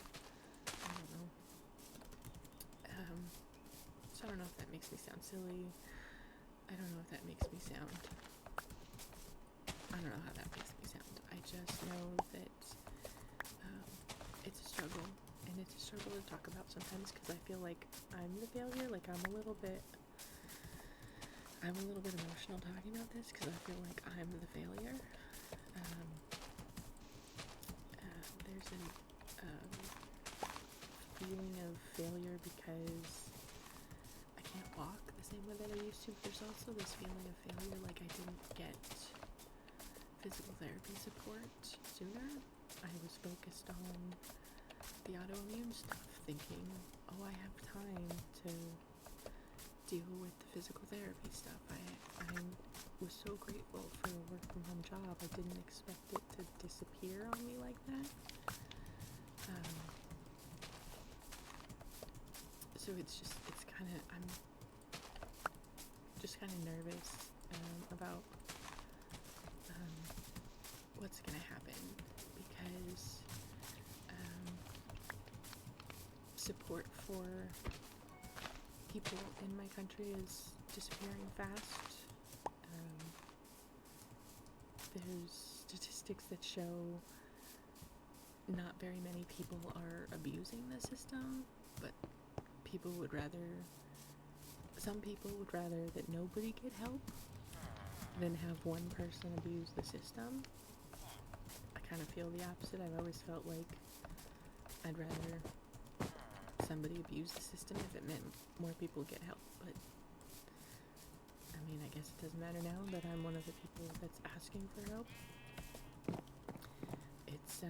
I don't know. So I don't know if that makes me sound silly. I don't know if that makes me sound... I don't know how that makes me sound. I just know that it's a struggle, and it's a struggle to talk about sometimes because I feel like I'm the failure. Like I'm a little bit emotional talking about this because I feel like I'm the failure. There's a feeling of failure because I can't walk the same way that I used to. There's also this feeling of failure like I didn't get physical therapy support sooner. I was focused on the autoimmune stuff, thinking, oh, I have time to deal with the physical therapy stuff. I was so grateful for a work from home job. I didn't expect it to disappear on me like that. So I'm just kind of nervous about what's gonna happen because support for people in my country is disappearing fast. There's statistics that show not very many people are abusing the system, but some people would rather that nobody get help than have one person abuse the system. I kind of feel the opposite. I've always felt like I'd rather somebody abuse the system if it meant more people get help, but I mean, I guess it doesn't matter now that I'm one of the people that's asking for help. It's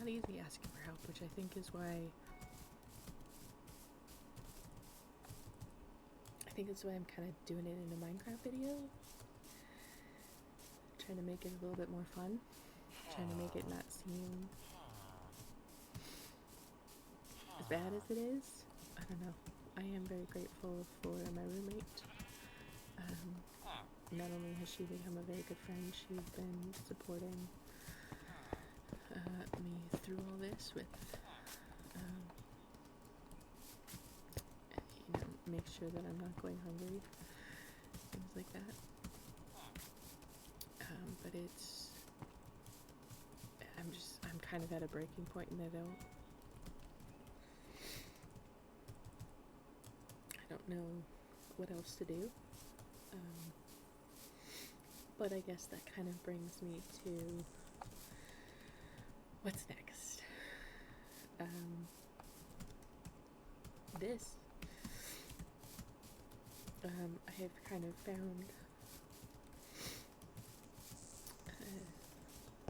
not easy asking for help, which I think is why I'm kind of doing it in a Minecraft video, trying to make it a little bit more fun, trying to make it not seem as bad as it is. I don't know. I am very grateful for my roommate. Not only has she become a very good friend, she's been supporting me through all this with, make sure that I'm not going hungry, things like that. But I'm kind of at a breaking point, and I don't know what else to do. But I guess that kind of brings me to what's next. I have kind of found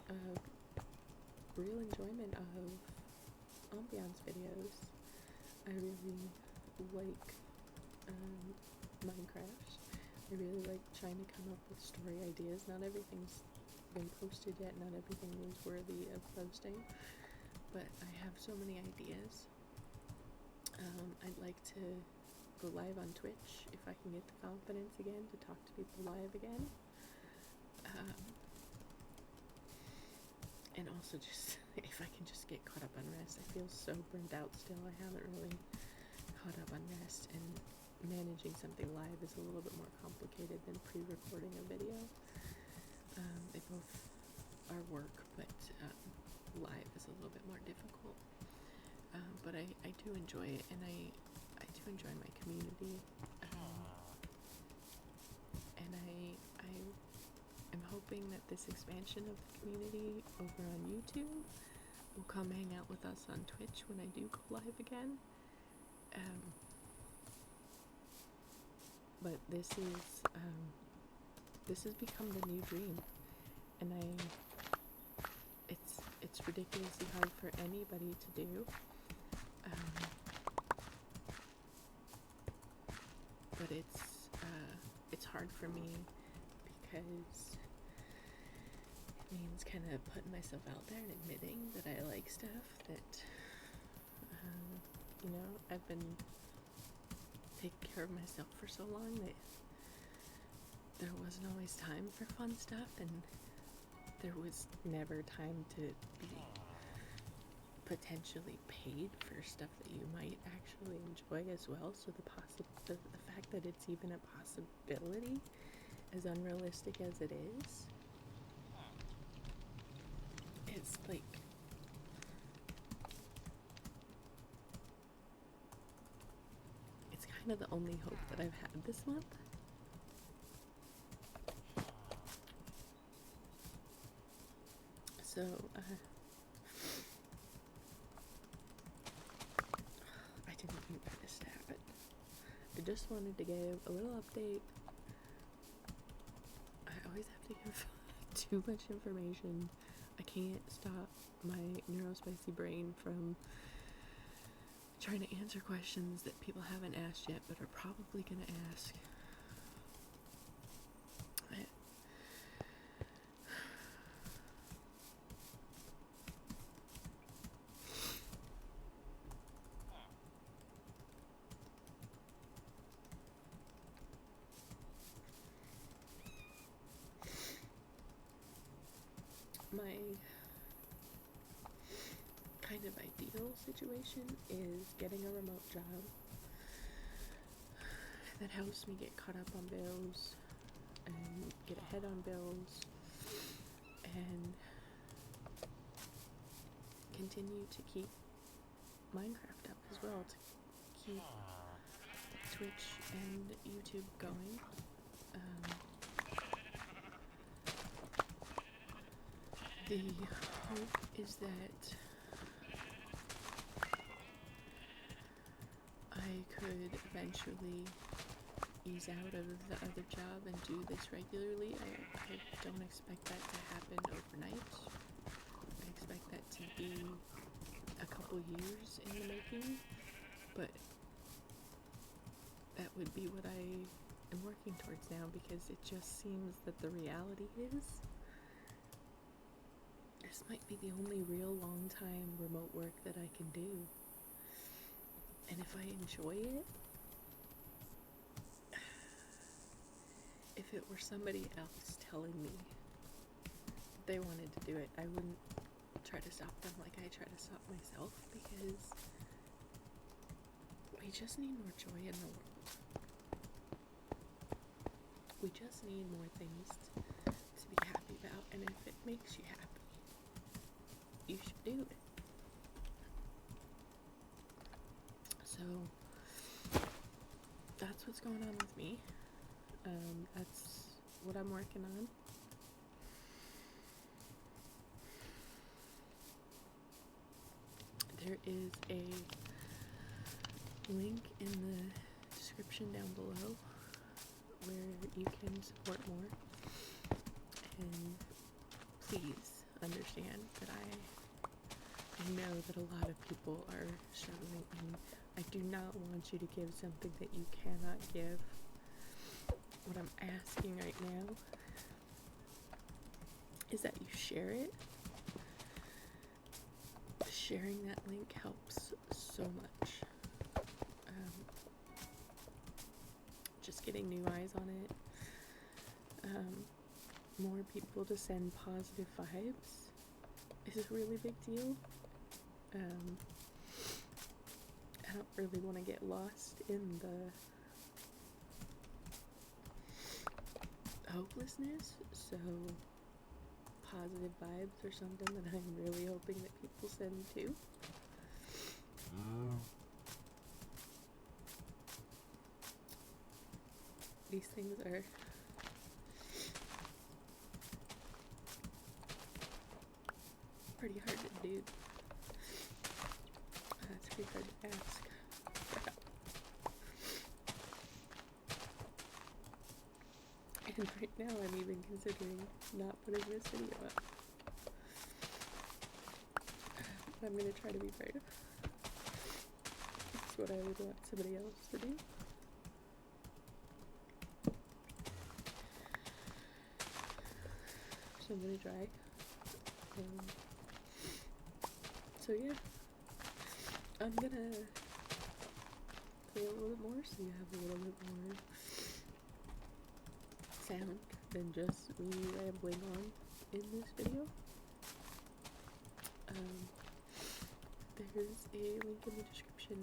a real enjoyment of Ambiance videos. I really like Minecraft. I really like trying to come up with story ideas. Not everything's been posted yet, not everything is worthy of posting, but I have so many ideas. I'd like to go live on Twitch if I can get the confidence again to talk to people live again. And also just, if I can just get caught up on rest. I feel so burnt out still. I haven't really caught up on rest, and managing something live is a little bit more complicated than pre-recording a video. They both are work, but live is a little bit more difficult. But I do enjoy it, and I do enjoy my community. And I'm hoping that this expansion of the community over on YouTube will come hang out with us on Twitch when I do go live again. But this has become the new dream, and it's ridiculously hard for anybody to do. But it's hard for me because it means kind of putting myself out there and admitting that I like stuff that, I've been taking care of myself for so long that there wasn't always time for fun stuff, and there was never time to be potentially paid for stuff that you might actually enjoy as well. So the fact that it's even a possibility, as unrealistic as it is, it's like it's kind of the only hope that I've had this month. So I didn't mean for this to happen. I just wanted to give a little update. I always have to give too much information. I can't stop my neurospicy brain from trying to answer questions that people haven't asked yet but are probably going to ask. My kind of ideal situation is getting a remote job that helps me get caught up on bills and get ahead on bills and continue to keep Minecraft up as well, to keep Twitch and YouTube going. The hope is that I could eventually ease out of the other job and do this regularly. I don't expect that to happen overnight. I expect that to be a couple years in the making, but that would be what I am working towards now, because it just seems that the reality is this might be the only real long time remote work that I can do. And if I enjoy it, if it were somebody else telling me they wanted to do it, I wouldn't try to stop them like I try to stop myself, because we just need more joy in the world. We just need more things to be happy about, and if it makes you happy, you should do it. So that's what's going on with me. That's what I'm working on. There is a link in the description down below where you can support more. And please understand that I know that a lot of people are struggling, and I do not want you to give something that you cannot give. what I'm asking right now is that you share it. Sharing that link helps so much. Just getting new eyes on it. More people to send positive vibes is a really big deal. I don't really want to get lost in the hopelessness, so positive vibes are something that I'm really hoping that people send too. These things are pretty hard to do. It's pretty hard to ask for help. And right now I'm even considering not putting this video up. But I'm gonna try to be brave. It's what I would want somebody else to do. So I'm gonna try. So yeah, I'm gonna play a little bit more so you have a little bit more sound than just me rambling on in this video. There's a link in the description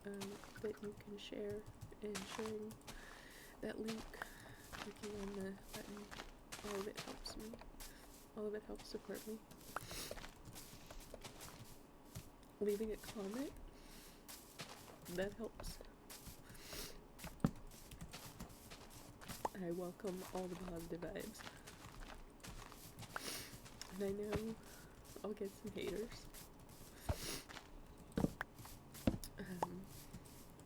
that you can share, and sharing that link, clicking on the button, all of it helps me. All of it helps support me. Leaving a comment, that helps. I welcome all the positive vibes. And I know I'll get some haters.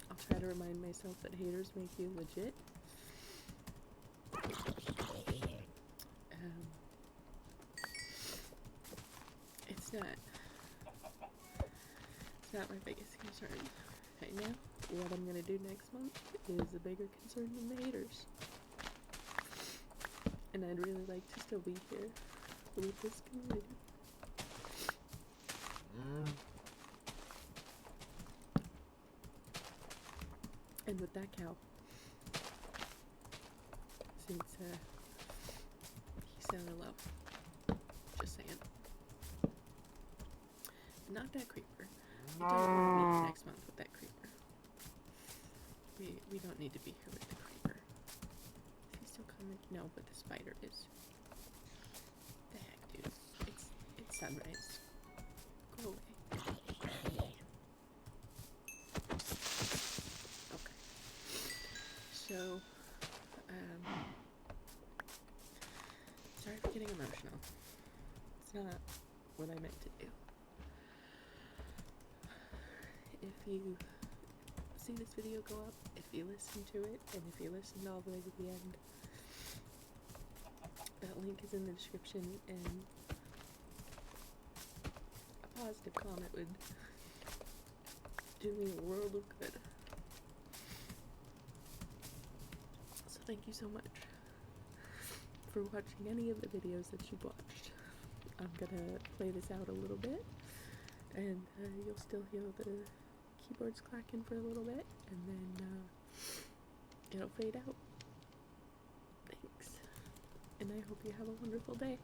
I'll try to remind myself that haters make you legit. It's not my biggest concern right now. What I'm gonna do next month is a bigger concern than the haters. And I'd really like to still be here with this community. And with that cow, since he's sounded low, just saying. Not that creeper. We don't want to be here next month with that creeper. We don't need to be here with the creeper. Is he still coming? No, but the spider is. The heck, dude. It's sunrise. Go away. Okay. So, sorry for getting emotional. It's not what I meant to do. If you see this video go up, if you listen to it, and if you listened all the way to the end, that link is in the description, and a positive comment would do me a world of good. So thank you so much for watching any of the videos that you've watched. I'm gonna play this out a little bit, and you'll still hear the keyboard's clacking for a little bit, and then it'll fade out. Thanks, and I hope you have a wonderful day.